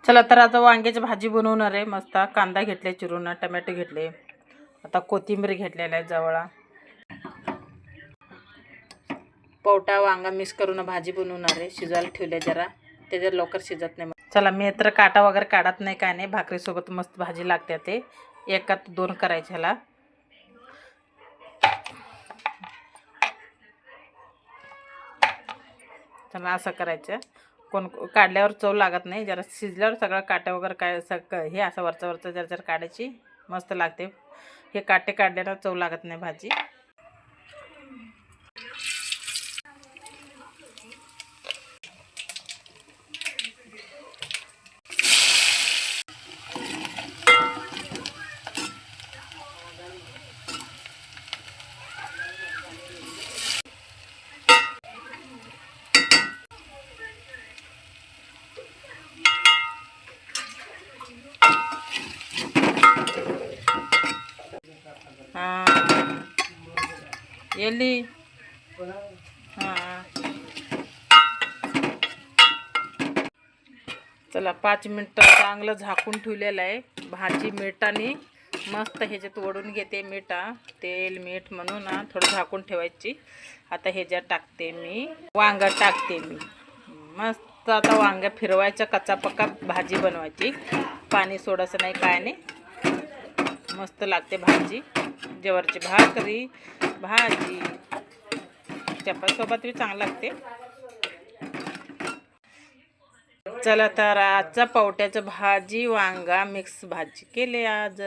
चला तर आता वांग्याची भाजी बनवणार आहे. मस्त कांदा घेतले चिरून, टमॅटो घेतले, आता कोथिंबीर घेतलेला आहे जवळा. पोवटा वांगा मिक्स करून भाजी बनवणार आहे. शिजायला ठेवले जरा, त्याच्यात लवकर शिजत नाही. चला मी तर काटा वगैरे काढत नाही, काय नाही. भाकरीसोबत मस्त भाजी लागते. ते एकात दोन करायचे ह्याला. चला असं करायचं. कोण काढल्यावर चव लागत नाही, जरा शिजल्यावर सगळं काटे वगैरे काय हे असं वरचं वरचं जरा जरा काढायची, मस्त लागते. हे काटे काढल्यावर चव लागत नाही भाजी. ಎಲ್ಲಿ चला 5 मिनिटं चांगलं झाकून ठेवलेलं आहे. भाजी मिठाने मस्त ह्याच्यात ओढून घेते. तेल मीठ म्हणून थोडं झाकून ठेवायची. आता ह्याच्यात टाकते मी वांगा, टाकते मी मस्त. आता वांगा फिरवायचं, कच्चा पक्का भाजी बनवायची. पाणी सोडायचं नाही, काय नाही. मस्त लागते भाजी. ज्वारीची भाकरी भाजी चपातीसोबत बी चांगलं लागते. चला तर आजचा पावट्याचं भाजी वांगा मिक्स भाजी केले आज.